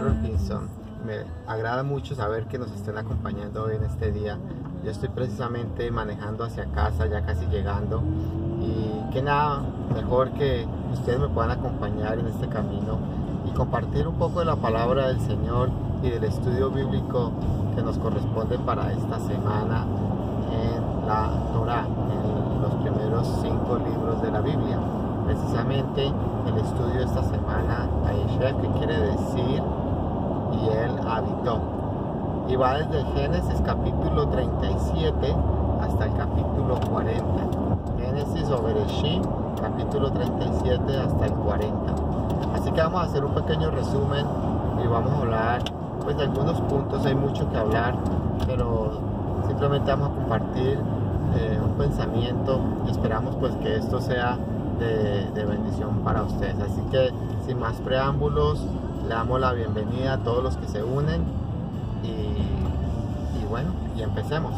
Harold Pinson. Me agrada mucho saber que nos estén acompañando hoy en este día. Yo estoy precisamente manejando hacia casa, ya casi llegando, y que nada mejor que ustedes me puedan acompañar en este camino y compartir un poco de la palabra del Señor y del estudio bíblico que nos corresponde para esta semana en la Torá, en los primeros 5 libros de la Biblia. Precisamente el estudio de esta semana, Ayeshef, que quiere decir y él habitó, y va desde Génesis capítulo 37 hasta el capítulo 40. Génesis o Bereshit capítulo 37 hasta el 40. Así que vamos a hacer un pequeño resumen y vamos a hablar pues de algunos puntos. Hay mucho que hablar, pero simplemente vamos a compartir un pensamiento y esperamos pues que esto sea de bendición para ustedes. Así que sin más preámbulos, le damos la bienvenida a todos los que se unen y bueno, y empecemos.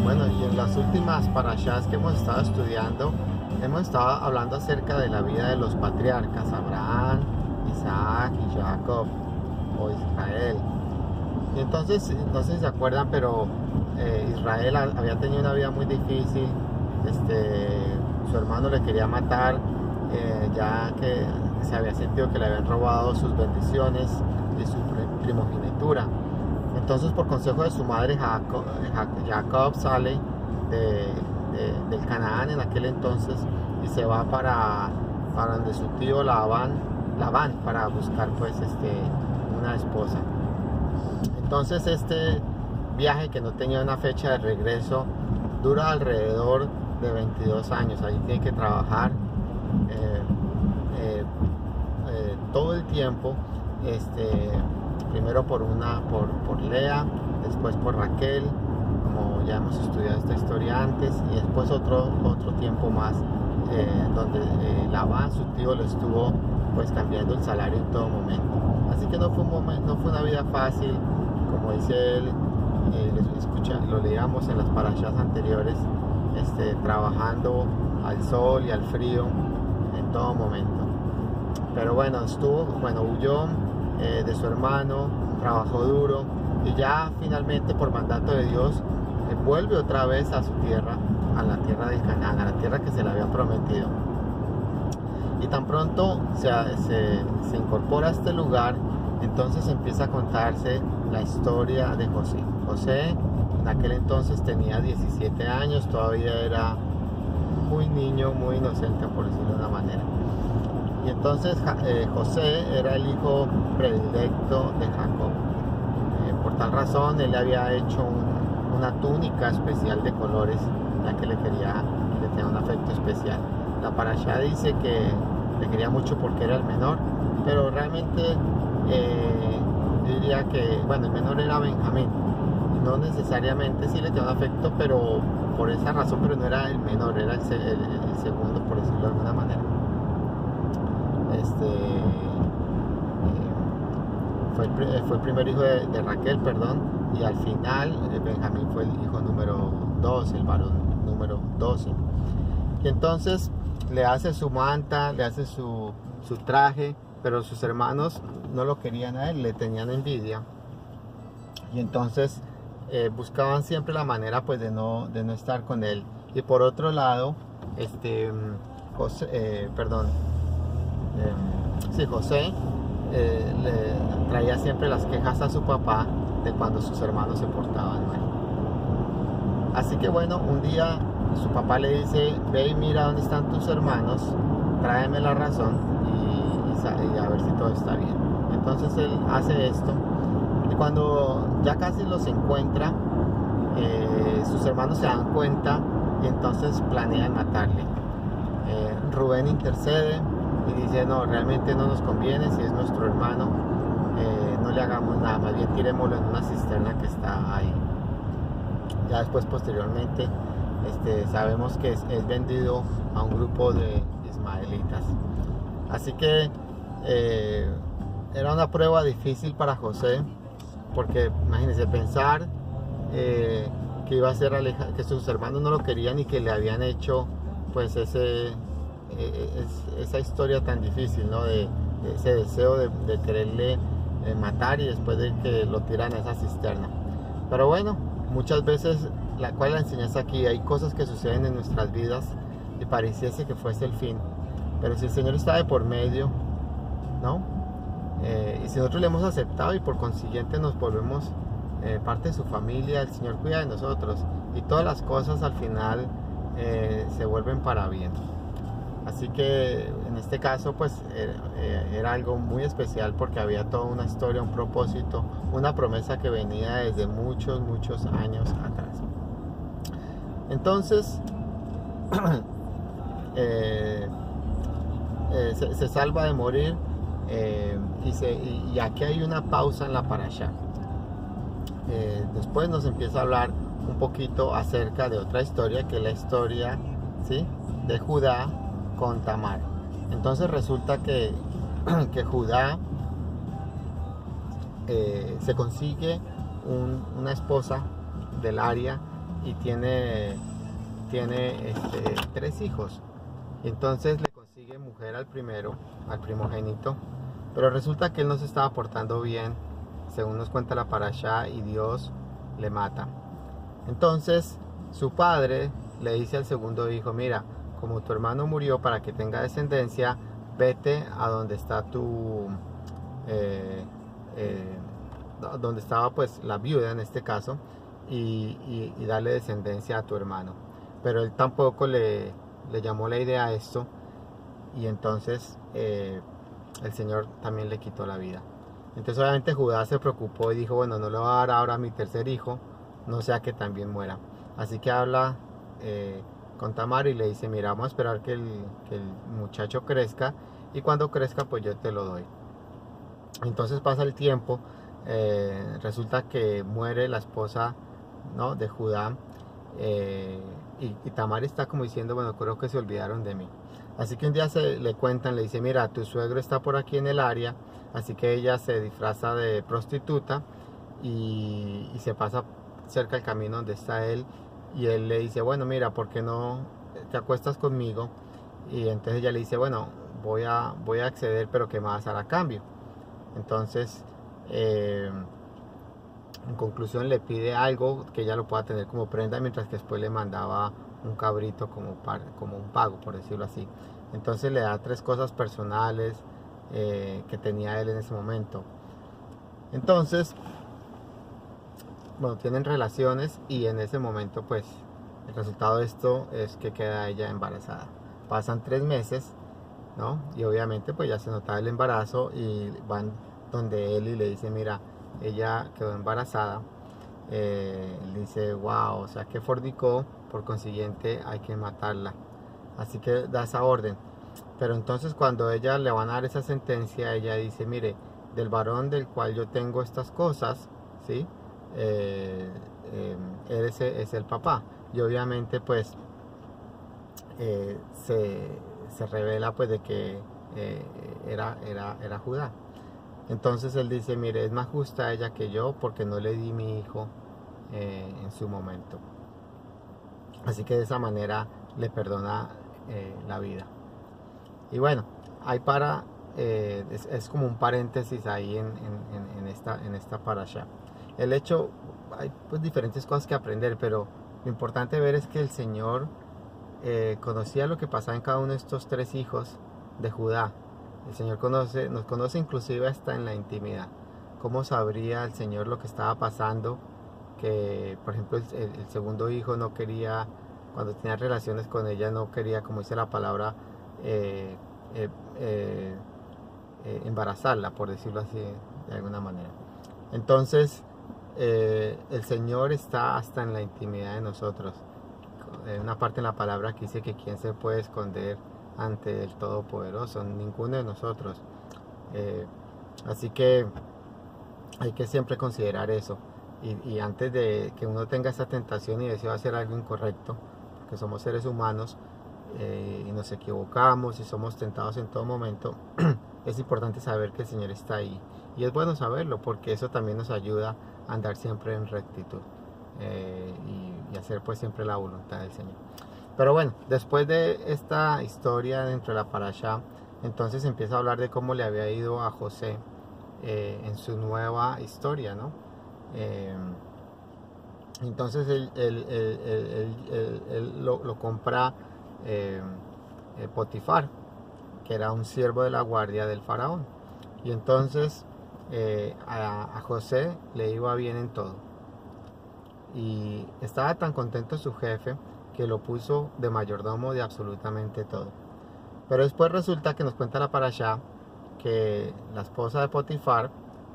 Bueno, y en las últimas parashas que hemos estado estudiando, hemos estado hablando acerca de la vida de los patriarcas, Abraham, Isaac y Jacob, o Israel. Y entonces, no sé si se acuerdan, pero Israel había tenido una vida muy difícil. Su hermano le quería matar, ya que se había sentido que le habían robado sus bendiciones y su primogenitura. Entonces, por consejo de su madre, Jacob sale del Canaán en aquel entonces y se va para donde su tío Labán para buscar pues una esposa. Entonces este viaje, que no tenía una fecha de regreso, dura alrededor de 22 años. Ahí tiene que trabajar todo el tiempo, primero por Lea, después por Raquel, como ya hemos estudiado esta historia antes, y después otro tiempo más donde Labán, su tío, le estuvo pues cambiando el salario en todo momento. Así que no fue una vida fácil, como dice él, lo leíamos en las parashas anteriores, trabajando al sol y al frío en todo momento. Pero bueno, huyó de su hermano, trabajó duro y ya finalmente, por mandato de Dios, vuelve otra vez a su tierra, a la tierra del Canaán, a la tierra que se le había prometido. Y tan pronto se incorpora a este lugar, entonces empieza a contarse la historia de José. José en aquel entonces tenía 17 años, todavía era muy niño, muy inocente, por decirlo de una manera. Y entonces José era el hijo predilecto de Jacob. Por tal razón, él le había hecho una túnica especial de colores, ya que le tenía un afecto especial. La parashá dice que le quería mucho porque era el menor, pero realmente diría que, el menor era Benjamín. No necesariamente, sí le tenía un afecto, pero por esa razón, pero no era el menor, era el segundo, por decirlo de alguna manera. Fue el primer hijo de Raquel, y al final Benjamín fue el hijo número 12, el varón número 12. Y entonces le hace su manta, le hace su traje, pero sus hermanos no lo querían a él, le tenían envidia. Y entonces buscaban siempre la manera pues de no estar con él. Y por otro lado, José le traía siempre las quejas a su papá de cuando sus hermanos se portaban mal. Así que un día su papá le dice: ve y mira dónde están tus hermanos, tráeme la razón y a ver si todo está bien. Entonces él hace esto, y cuando ya casi los encuentra, sus hermanos se dan cuenta y entonces planean matarle. Rubén intercede y dice: no, realmente no nos conviene, si es nuestro hermano, no le hagamos nada, más bien tirémoslo en una cisterna que está ahí. Ya después, posteriormente, sabemos que es vendido a un grupo de ismaelitas. Así que era una prueba difícil para José, porque imagínense pensar que iba a ser que sus hermanos no lo querían y que le habían hecho pues esa historia tan difícil, ¿no? De ese deseo de quererle matar y después de que lo tiran a esa cisterna. Pero bueno, muchas veces, ¿cuál es la enseñanza aquí? Hay cosas que suceden en nuestras vidas y pareciese que fuese el fin, pero si el Señor está de por medio, ¿no? Y si nosotros le hemos aceptado y por consiguiente nos volvemos parte de su familia, el Señor cuida de nosotros y todas las cosas al final se vuelven para bien. Así que en este caso pues era algo muy especial porque había toda una historia, un propósito, una promesa que venía desde muchos años atrás. Entonces se salva de morir y aquí hay una pausa en la parashá. Después nos empieza a hablar un poquito acerca de otra historia, que es la historia, ¿sí?, de Judá con Tamar. Entonces resulta que Judá se consigue una esposa del área y tiene 3 hijos. Y entonces le consigue mujer al primogénito, pero resulta que él no se estaba portando bien, según nos cuenta la parashá, y Dios le mata. Entonces su padre le dice al segundo hijo: mira, como tu hermano murió, para que tenga descendencia, vete a donde está donde estaba pues la viuda en este caso, y dale descendencia a tu hermano. Pero él tampoco le llamó la idea a esto, y entonces el Señor también le quitó la vida. Entonces obviamente Judá se preocupó y dijo: bueno, no le voy a dar ahora a mi tercer hijo, no sea que también muera. Así que habla con Tamar y le dice: mira, vamos a esperar que el muchacho crezca, y cuando crezca pues yo te lo doy. Entonces pasa el tiempo, resulta que muere la esposa, ¿no?, de Judá, y Tamar está como diciendo: bueno, creo que se olvidaron de mí. Así que un día le cuentan, le dice: mira, tu suegro está por aquí en el área. Así que ella se disfraza de prostituta y se pasa cerca del camino donde está él, y él le dice: bueno, mira, ¿por qué no te acuestas conmigo? Y entonces ella le dice: bueno, voy a acceder, pero ¿qué me vas a dar a cambio? Entonces en conclusión le pide algo que ella lo pueda tener como prenda, mientras que después le mandaba un cabrito como un pago, por decirlo así. Entonces le da 3 cosas personales que tenía él en ese momento. Entonces, bueno, tienen relaciones, y en ese momento pues el resultado de esto es que queda ella embarazada. Pasan 3 meses, ¿no? Y obviamente pues ya se notaba el embarazo, y van donde él y le dice: mira, ella quedó embarazada. Le dice: wow, o sea que fornicó, por consiguiente hay que matarla. Así que da esa orden. Pero entonces cuando ella le van a dar esa sentencia, ella dice: mire, del varón del cual yo tengo estas cosas, ¿sí?, él es el papá. Y obviamente pues se revela pues de que era Judá. Entonces él dice: mire, es más justa ella que yo, porque no le di mi hijo en su momento. Así que de esa manera le perdona la vida. Y bueno, hay es como un paréntesis ahí en esta parashá. El hecho, hay pues diferentes cosas que aprender, pero lo importante ver es que el Señor conocía lo que pasaba en cada uno de estos 3 hijos de Judá. El Señor nos conoce inclusive hasta en la intimidad. ¿Cómo sabría el Señor lo que estaba pasando? Que por ejemplo el segundo hijo no quería, cuando tenía relaciones con ella, no quería, como dice la palabra, embarazarla, por decirlo así de alguna manera. Entonces el Señor está hasta en la intimidad de nosotros. Una parte en la palabra que dice que quién se puede esconder ante el Todopoderoso, ninguno de nosotros. Así que hay que siempre considerar eso, y antes de que uno tenga esa tentación y deseo hacer algo incorrecto, porque somos seres humanos y nos equivocamos y somos tentados en todo momento, es importante saber que el Señor está ahí, y es bueno saberlo porque eso también nos ayuda a andar siempre en rectitud. y hacer pues siempre la voluntad del Señor. Pero bueno, después de esta historia dentro de la parashá, entonces empieza a hablar de cómo le había ido a José en su nueva historia, ¿no? Entonces él lo compra Potifar, que era un siervo de la guardia del faraón. Y entonces a José le iba bien en todo. Y estaba tan contento su jefe que lo puso de mayordomo de absolutamente todo. Pero después resulta que nos cuenta la parashá que la esposa de Potifar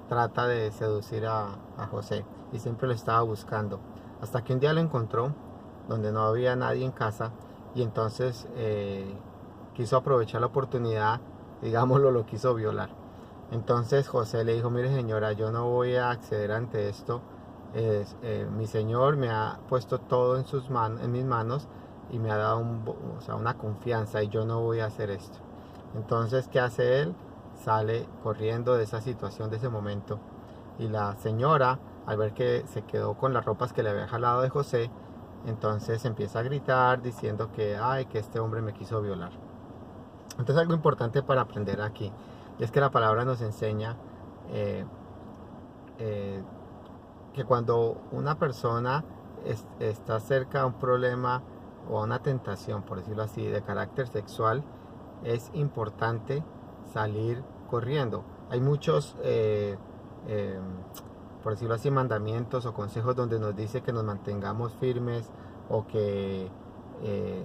trata de seducir a José y siempre lo estaba buscando. Hasta que un día lo encontró donde no había nadie en casa y entonces quiso aprovechar la oportunidad, digámoslo, lo quiso violar. Entonces José le dijo, mire señora, yo no voy a acceder ante esto. Mi señor me ha puesto todo en mis manos y me ha dado una confianza y yo no voy a hacer esto. Entonces, ¿qué hace él? Sale corriendo de esa situación, de ese momento. Y la señora, al ver que se quedó con las ropas que le había jalado de José, entonces empieza a gritar diciendo que, ay, que este hombre me quiso violar. Entonces algo importante para aprender aquí, y es que la palabra nos enseña que cuando una persona está cerca a un problema o a una tentación, por decirlo así, de carácter sexual, es importante salir corriendo. Hay muchos, por decirlo así, mandamientos o consejos donde nos dice que nos mantengamos firmes o que,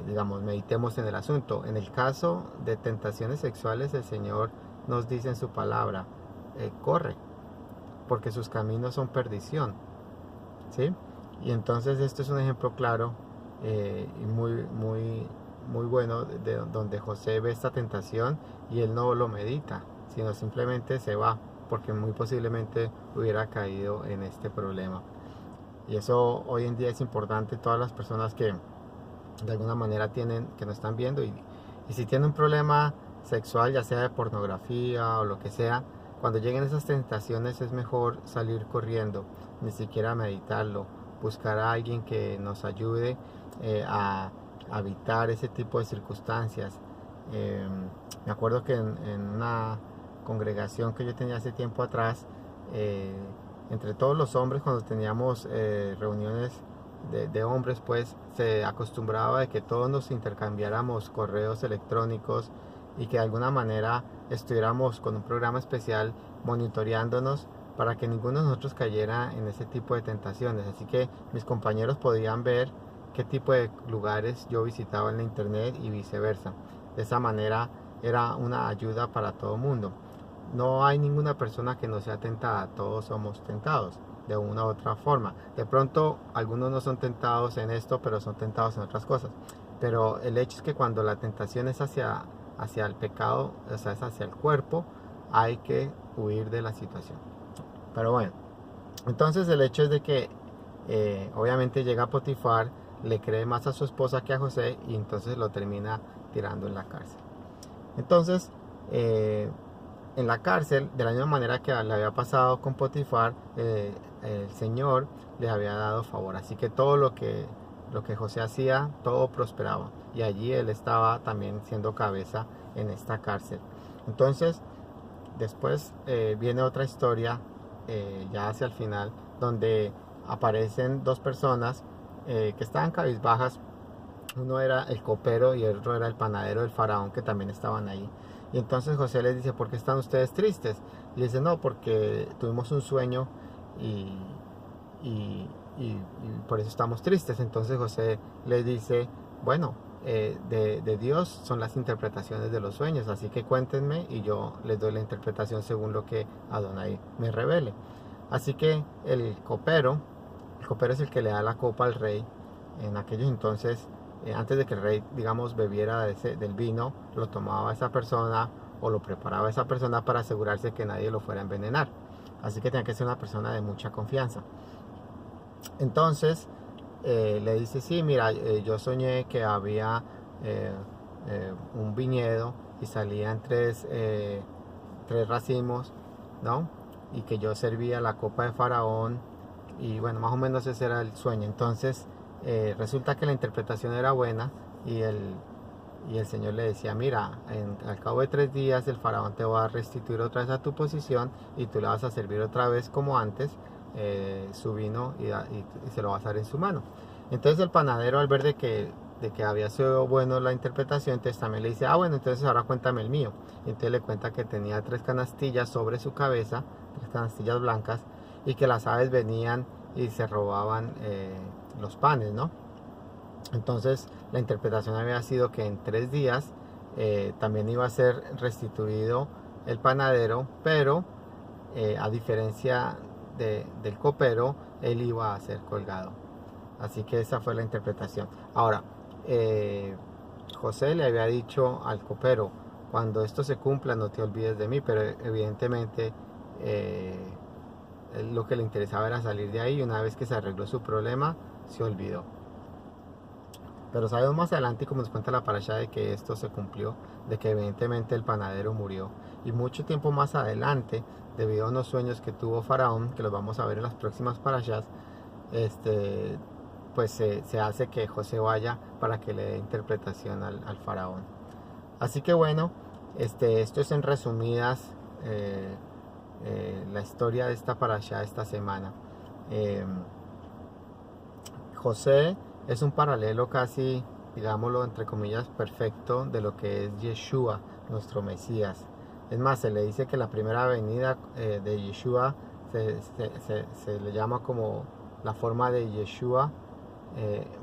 digamos, meditemos en el asunto. En el caso de tentaciones sexuales, el Señor nos dice en su palabra, corre, porque sus caminos son perdición, ¿sí? Y entonces esto es un ejemplo claro y muy bueno de donde José ve esta tentación y él no lo medita, sino simplemente se va, porque muy posiblemente hubiera caído en este problema. Y eso hoy en día es importante. Todas las personas que de alguna manera que nos están viendo y si tienen un problema sexual, ya sea de pornografía o lo que sea, cuando lleguen esas tentaciones es mejor salir corriendo, ni siquiera meditarlo, buscar a alguien que nos ayude a evitar ese tipo de circunstancias. Me acuerdo que en una congregación que yo tenía hace tiempo atrás, entre todos los hombres, cuando teníamos reuniones de hombres, pues se acostumbraba de que todos nos intercambiáramos correos electrónicos y que de alguna manera estuviéramos con un programa especial monitoreándonos para que ninguno de nosotros cayera en ese tipo de tentaciones. Así que mis compañeros podían ver qué tipo de lugares yo visitaba en la internet y viceversa. De esa manera era una ayuda para todo el mundo. No hay ninguna persona que no sea tentada, todos somos tentados de una u otra forma. De pronto algunos no son tentados en esto, pero son tentados en otras cosas. Pero el hecho es que cuando la tentación es hacia el pecado, o sea, es hacia el cuerpo, hay que huir de la situación. Pero bueno, entonces el hecho es de que obviamente llega Potifar, le cree más a su esposa que a José y entonces lo termina tirando en la cárcel. Entonces, en la cárcel, de la misma manera que le había pasado con Potifar, el Señor le había dado favor. Así que todo lo que José hacía, todo prosperaba. Y allí él estaba también siendo cabeza en esta cárcel. Entonces, después viene otra historia, ya hacia el final, donde aparecen dos personas que estaban cabizbajas. Uno era el copero y el otro era el panadero del faraón, que también estaban ahí. Y entonces José les dice, ¿por qué están ustedes tristes? Y les dice, no, porque tuvimos un sueño y por eso estamos tristes. Entonces José les dice, bueno, de Dios son las interpretaciones de los sueños, así que cuéntenme y yo les doy la interpretación según lo que Adonai me revele. Así que el copero es el que le da la copa al rey. En aquellos entonces, antes de que el rey, digamos, bebiera del vino, lo tomaba esa persona o lo preparaba esa persona para asegurarse que nadie lo fuera a envenenar. Así que tenía que ser una persona de mucha confianza. Entonces le dice, sí, mira, yo soñé que había un viñedo y salían tres racimos, ¿no? Y que yo servía la copa de Faraón, y bueno, más o menos ese era el sueño. Entonces resulta que la interpretación era buena y el Señor le decía, mira, al cabo de 3 días el faraón te va a restituir otra vez a tu posición y tú le vas a servir otra vez como antes su vino y se lo vas a dar en su mano. Entonces el panadero, al ver de que había sido bueno la interpretación, entonces también le dice, bueno, entonces ahora cuéntame el mío. Y entonces le cuenta que tenía 3 canastillas sobre su cabeza, 3 canastillas blancas, y que las aves venían y se robaban los panes, ¿no? Entonces la interpretación había sido que en 3 días también iba a ser restituido el panadero, pero a diferencia del copero, él iba a ser colgado. Así que esa fue la interpretación. Ahora, José le había dicho al copero, cuando esto se cumpla no te olvides de mí, pero evidentemente lo que le interesaba era salir de ahí, y una vez que se arregló su problema, se olvidó. Pero sabemos más adelante, como nos cuenta la parasha, de que esto se cumplió, de que evidentemente el panadero murió. Y mucho tiempo más adelante, debido a unos sueños que tuvo Faraón, que los vamos a ver en las próximas parashas, pues se hace que José vaya para que le dé interpretación al Faraón. Así que bueno, esto es en resumidas la historia de esta parashá esta semana. José es un paralelo casi, digámoslo entre comillas, perfecto de lo que es Yeshua, nuestro Mesías. Es más, se le dice que la primera venida de Yeshua se le llama como la forma de Yeshua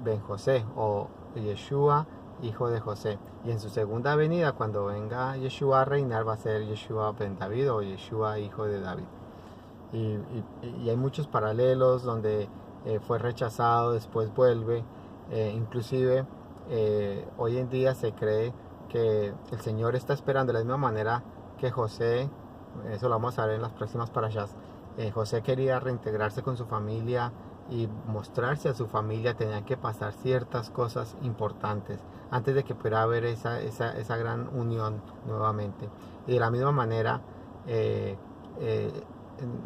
ben José, o Yeshua hijo de José. Y en su segunda venida, cuando venga Yeshua a reinar, va a ser Yeshua ben David, o Yeshua hijo de David. Y hay muchos paralelos donde fue rechazado, después vuelve. Inclusive hoy en día se cree que el Señor está esperando de la misma manera que José, eso lo vamos a ver en las próximas parashas. José quería reintegrarse con su familia y mostrarse a su familia, tenían que pasar ciertas cosas importantes antes de que pudiera haber esa gran unión nuevamente. Y de la misma manera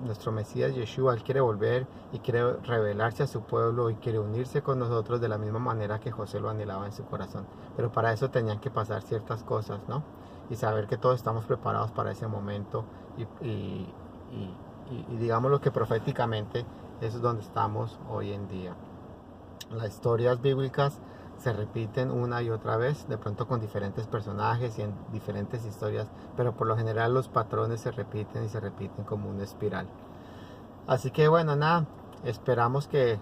nuestro Mesías Yeshua, él quiere volver y quiere revelarse a su pueblo y quiere unirse con nosotros de la misma manera que José lo anhelaba en su corazón. Pero para eso tenían que pasar ciertas cosas, ¿no? Y saber que todos estamos preparados para ese momento y digámoslo que proféticamente eso es donde estamos hoy en día. Las historias bíblicas se repiten una y otra vez, de pronto con diferentes personajes y en diferentes historias, pero por lo general los patrones se repiten y se repiten como una espiral. Así que bueno, nada, esperamos que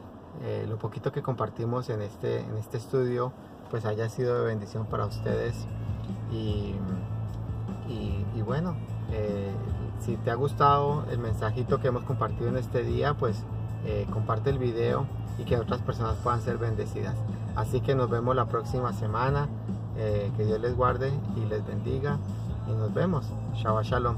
lo poquito que compartimos en este estudio pues haya sido de bendición para ustedes y bueno, si te ha gustado el mensajito que hemos compartido en este día, pues comparte el video y que otras personas puedan ser bendecidas. Así que nos vemos la próxima semana. Que Dios les guarde y les bendiga. Y nos vemos. Shabbat Shalom.